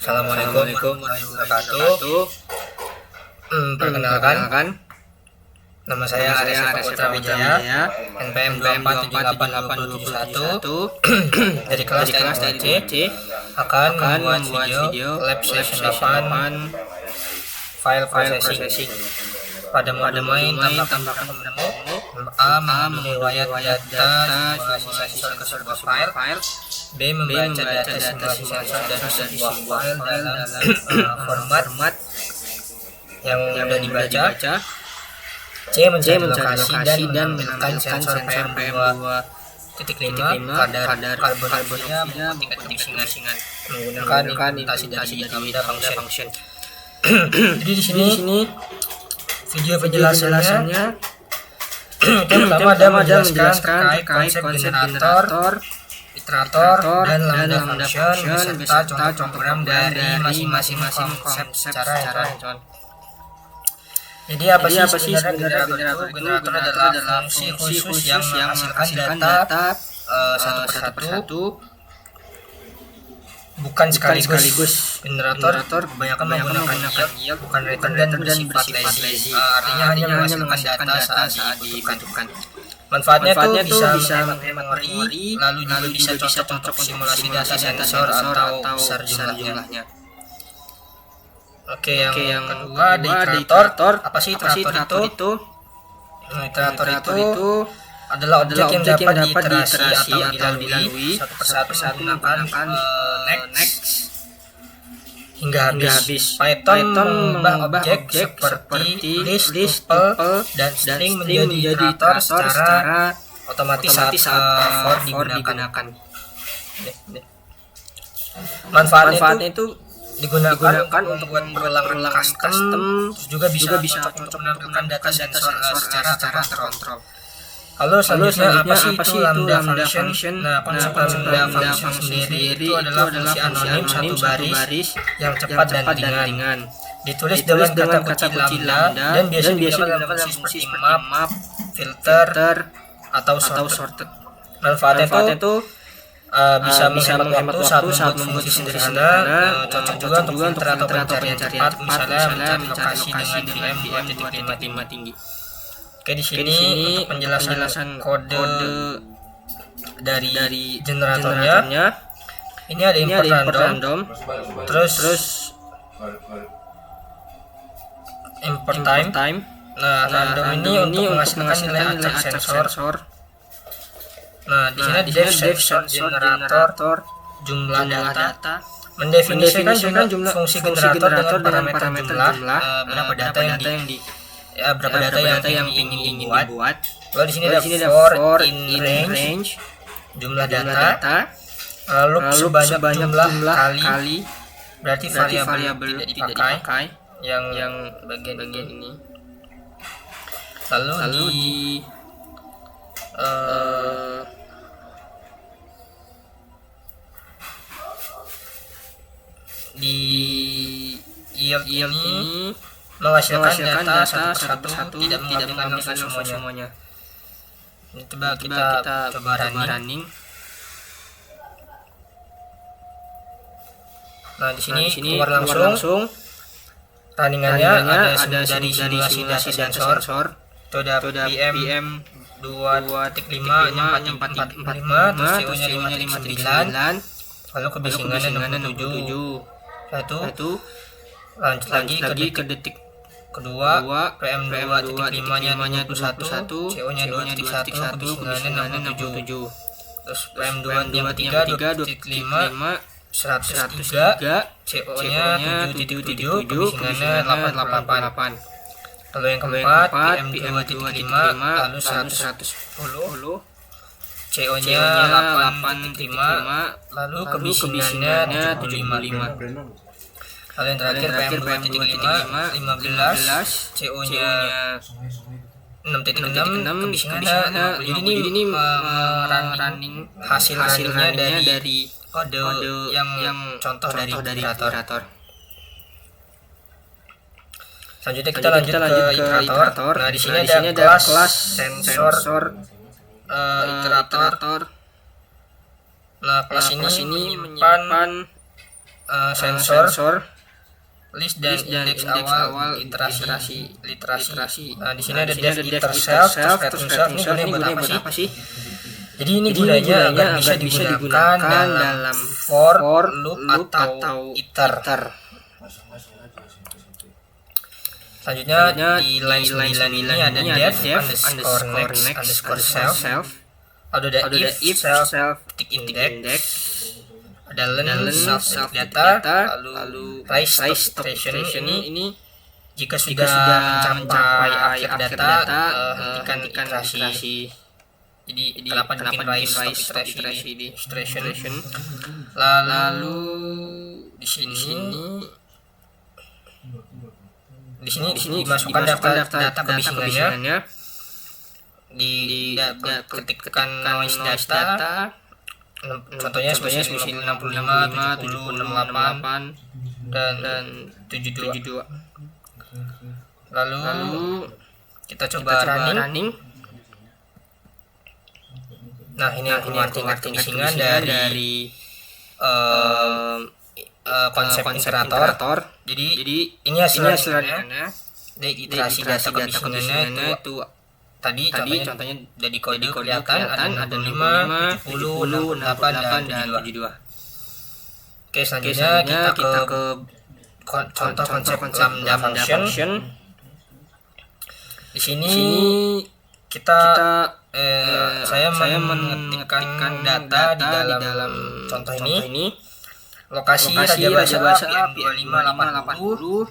Assalamualaikum warahmatullahi wabarakatuh. Perkenalkan, nama saya Arya Putra Wijaya, NPM 24788271 dari kelas C akan membuat video lab session 8 file processing. Pada mode main tambahkan menu A meriwayat data simulasi sensor ke sebuah file, B membaca data simulasi sensor dari sebuah file dalam format yang sudah dibaca, C mencari lokasi dan menekan sensor PM2.5 kadar karbon dioksida tingkat kebisingan menggunakan implementasi dari lambda function. Jadi di sini video penjelasannya yang pertama ada menjelaskan terkait konsep generator, iterator, dan lambda function beserta contoh program dari masing-masing konsep secara hands-on. Jadi apa sih sebenarnya generator? Generator adalah fungsi khusus yang menghasilkan data satu persatu, bukan sekaligus. Generator kebanyakan menggunakan yield, bukan return, dan bersifat lazy. Artinya hanya menghasilkan data saat dibutuhkan. Manfaatnya itu bisa menghemat memori, lalu juga bisa cocok untuk simulasi data sensor atau besar jumlahnya. Oke, yang kedua ada iterator. Apa sih iterator itu? Iterator itu adalah objek yang dapat diiterasi atau dilalui satu persatu menggunakan next hingga habis. Python mengubah objek seperti list, tuple, dan string menjadi iterator secara otomatis saat for digunakan. Manfaatnya itu digunakan untuk berulang custom, juga bisa cocok menentukan data sensor secara terkontrol. Lalu selanjutnya apa sih itu lambda function? Nah, konsep lambda function sendiri itu adalah fungsi anonim satu baris yang cepat dan ringan. Ditulis dengan kata kunci lambda dan biasanya digunakan dalam fungsi seperti map, filter, atau sorted. Manfaatnya itu bisa menghemat waktu saat membuat fungsi sederhana, cocok juga untuk filter atau pencarian cepat, misalnya mencari lokasi dengan VM2.5 tinggi. Oke, di sini untuk penjelasan kode dari generatornya. Ini ada input random, terus import time. Nah, random ini untuk menghasilkan nilai acak sensor. Nah, di sini ada def sensor generator jumlah data. Mendefinisikan jumlah fungsi generator dengan parameter jumlah, berapa data yang ingin dibuat. Lalu di sini ada for in range jumlah data. Lalu sebanyak jumlah kali berarti variabel tidak dipakai yang bagian ini. Lalu di yield ini menghasilkan data satu persatu, tidak mengambil semuanya. Ini coba kita coba running. Nah, di sini keluar langsung runningannya ada dari simulasi sensor. Itu ada PM 2.5 nya 445, terus CO-nya 5.9, lalu kebisingannya 67. Itu lanjut lagi ke detik kedua, PM 2.5 nya 21, CO-nya 2.1, kebisingannya 67. Terus PM 2.3 103, CO-nya 777, kebisingannya 888. Lalu yang keempat PM 2.5 lalu 110, CO-nya 8.5, lalu kebisingannya 75. Lalu yang terakhir PM 2.5 15, CO-nya 6.6, kebisingannya. Jadi ini running hasilnya dari kode yang contoh dari generator. Selanjutnya kita lanjut ke iterator. Nah, di sini ada kelas sensor iterator. Nah, kelas ini menyimpan sensor, list dan indeks awal literasi. Nah, di sini ada dev iter self, terus return self. Ini gunanya buat apa sih? Jadi ini gunanya agar bisa digunakan dalam for, loop atau iter. Selanjutnya di line 9 ini ada dev underscore next underscore self. Ada if self tick index. Ada learn self data, lalu rise station ini jika sudah mencapai akhir data hentikan iterasi. Jadi kenapa bikin rise stop iteration. Lalu di sini dimasukkan data kebisingannya, ketikkan noise data. Contohnya 65, 70, 68 dan 72. Lalu kita coba running. Nah, ini arti bisingan dari konsep iterator. Jadi ini hasilnya dari iterasi data kebisingannya itu tadi contohnya dari kode kelihatan ada 5, 70, 68 dan 72. Oke, selanjutnya kita ke contoh konsep lambda function. Di sini saya mengetikkan data di dalam contoh ini. Lokasi raja bahasa PM2580,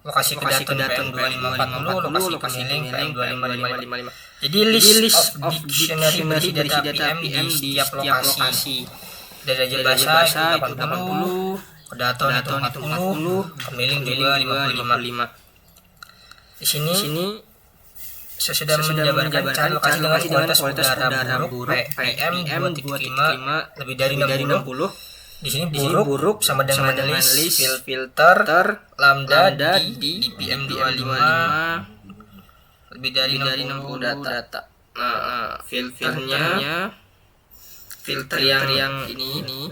lokasi kedaton PM2540, lokasi pemiling PM25555. Jadi list of dictionary berisi dari data PM di setiap lokasi. Dari raja bahasa 80, kedaton 40, pemiling 255. Di sini saya sudah menjabarkan cari lokasi dengan kualitas udara buruk PM 2.5 lebih dari 60. Di sini buruk sama dengan list filter lambda di PM 25 lebih dari 60 data. Nah, filternya filter yang ini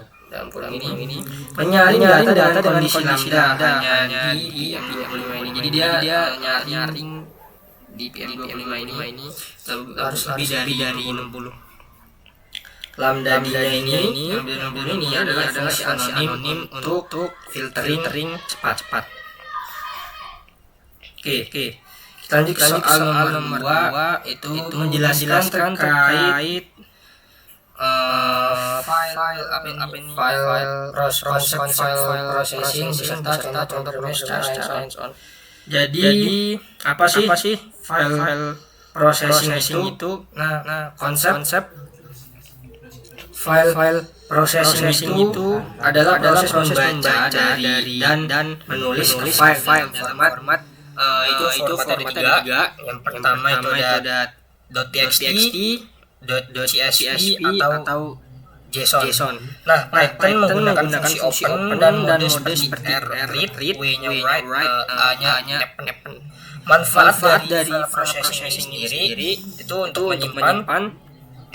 menyaring data dengan kondisi lambda hanya di PM 25 ini. Jadi dia nyaring di PM 25 ini harus lebih dari 60. Lambda ini adalah fungsi anonim untuk filtering cepat. Oke. Kita lanjut ke soal nomor 2, itu menjelaskan terkait file processing beserta contoh proses hands-on. Jadi apa sih file processing itu? Nah, konsep file processing itu adalah proses membaca dari dan menulis ke file dalam format itu formatnya ada 3. Yang pertama itu ada .txt, .csv atau JSON. Nah, Python menggunakan fungsi open dan mode seperti read, W-nya write, A-nya append. Manfaat dari file processing sendiri itu untuk menyimpan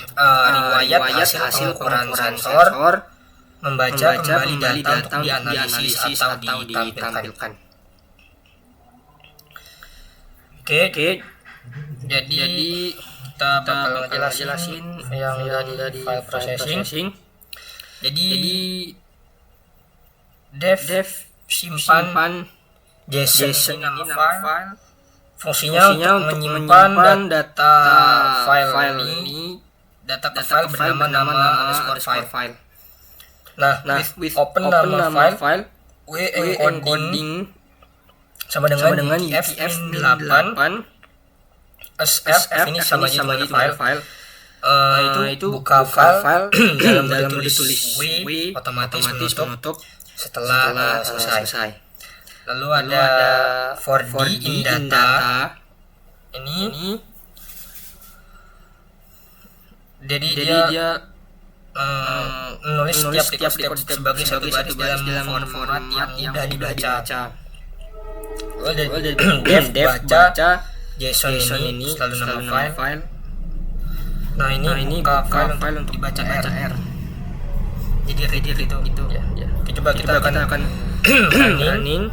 riwayat hasil pengukuran sensor, membaca kembali data untuk dianalisis atau ditampilkan. Oke. Jadi kita bakal jelasin yang dari file processing. Jadi dev simpan JSON nama file. Fungsinya untuk menyimpan data file ini. Data file bernama nama file. Nah, with open nama file, W encoding sama dengan UTF-8, SF ini sama aja file. Itu buka file dalam mode tulis W otomatis menutup setelah selesai. Lalu ada for in data ini. Jadi dia menulis setiap sebagai satu baris dalam format yang sudah dibaca. Dev baca JSON ini selalu nama file. Nah, ini buka file untuk dibaca R. Jadi read itu ya. Oke. Oke, coba kita akan running.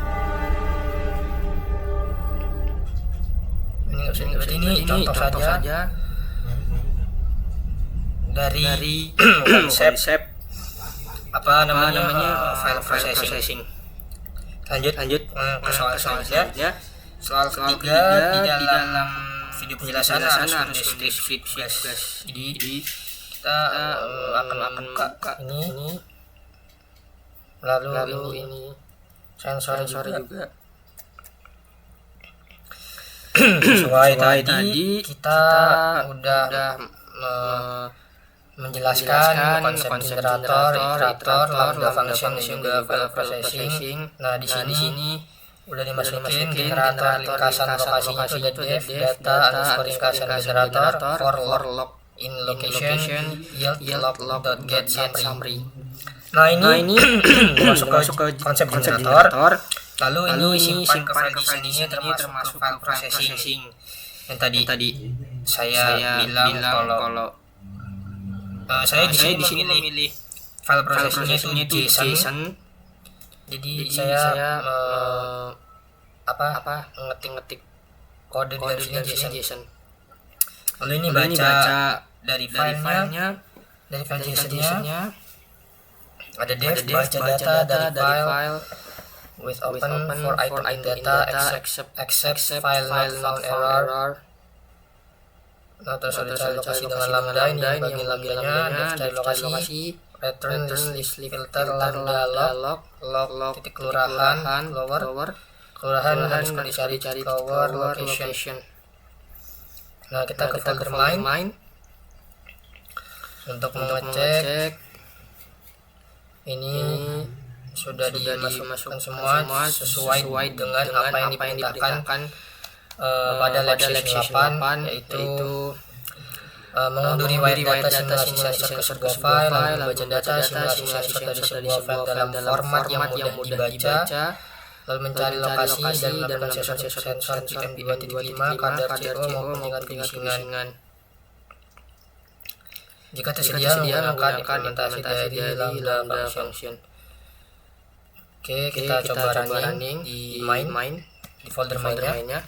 Ini contoh saja dari konsep apa namanya file processing. Lanjut ke soal selanjutnya. Soal ketiga di dalam video penjelasan harus tulis. Jadi kita akan buka ini lalu ini sensor juga. Sesuai tadi kita udah menjelaskan konsep generator, iterator, lambda function juga file processing. Nah, di sini udah dimasukin generator ringkasan lokasinya itu def data underscore ringkasan generator for lock in location yield log.get summary. Nah, ini masuk ke konsep generator. Lalu ini simpan ke file di sini termasuk file processing. Yang tadi saya bilang kalau saya di sini memilih file processingnya itu JSON. Jadi saya ngetik kode di sini JSON. Lalu ini baca dari filenya, dari file JSON-nya. Ada def baca data dari file with open for item in data except file not found error. Nah, terus ada cari lokasi dengan lambda, ini bagi lambdanya, def cari lokasi, return list filter lambda log titik kelurahan harus dicari lower location. Nah, kita ke folder main untuk mengecek ini sudah dimasukkan semua sesuai dengan apa yang diperintahkan pada lab session 8, yaitu mengunduh riwayat data simulasi ke sebuah file, lalu membaca data simulasi dari sebuah file dalam format yang mudah dibaca, lalu mencari lokasi dan melakukan sensor PM2.5 kadar CO maupun tingkat kebisingan. Jika tersedia menggunakan implementasi dari lambda function. Oke, kita coba running di main di folder mainnya.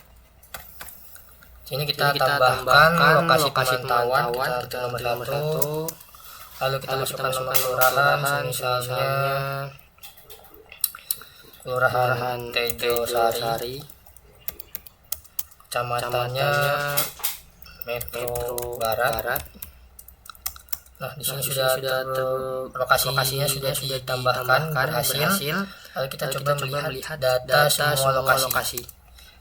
Sini kita tambahkan lokasi pemantauan, kita ketik nomor 1. Lalu kita masukkan nomor kelurahan, misalnya Kelurahan Tejo Sari, kecamatannya Metro Barat. Nah, di sini sudah lokasinya sudah ditambahkan berhasil. Lalu kita coba melihat data semua lokasi.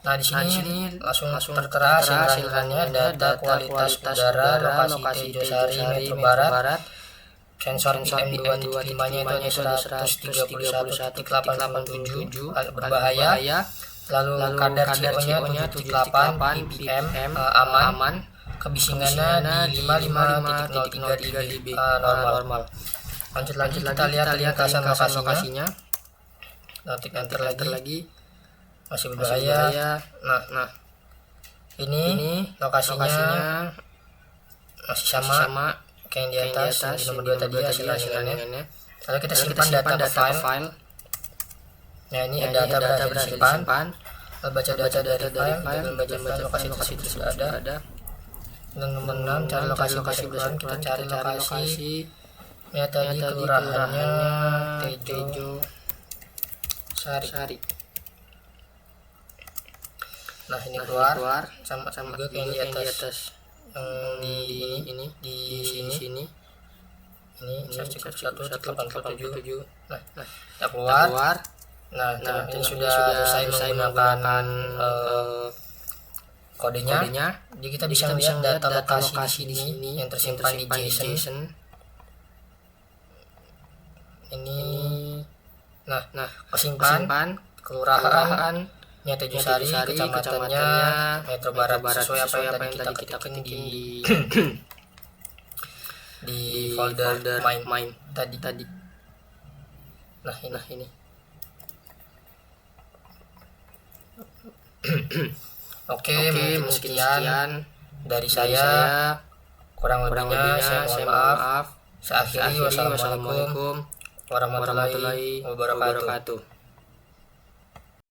Nah, di sini langsung tertera hasilnya, data kualitas udara lokasi Tejo Sari Metro Barat. Sensor PM2.5-nya itu ada 131.887 berbahaya. Lalu kadar CO-nya 78 ppm aman. Kebisingannya di 55.033 dB normal. Lanjut kita lihat ringkasan lokasinya. Nanti enter lagi. Masih berbahaya. Nah, ini lokasinya masih sama kayak yang di atas, di nomor 2 tadi hasilnya. Lalu kita simpan data file. Nah, ini data berhasil disimpan. Lalu baca data dari file, baca lokasi itu sudah ada. Dan nomor 6 cari lokasi berhasil, kita cari lokasi. Ya, tadi kelurahannya Tejo Sari. Nah, ini keluar sama juga kayak yang di atas. Di sini ini 1.1.847. Nah, kita keluar. Nah, ini sudah selesai menggunakan kodenya. Jadi kita bisa melihat data lokasi di sini yang tersimpan di JSON. Ini nah kesimpan kelurahan Tejo Sari, kecamatannya Metro Barat, sesuai apa yang tadi kita ketik di folder main tadi. Nah, ini. Oke, mungkin sekian dari saya. Kurang lebihnya saya mohon maaf. Saya akhiri. Wassalamualaikum warahmatullahi wabarakatuh.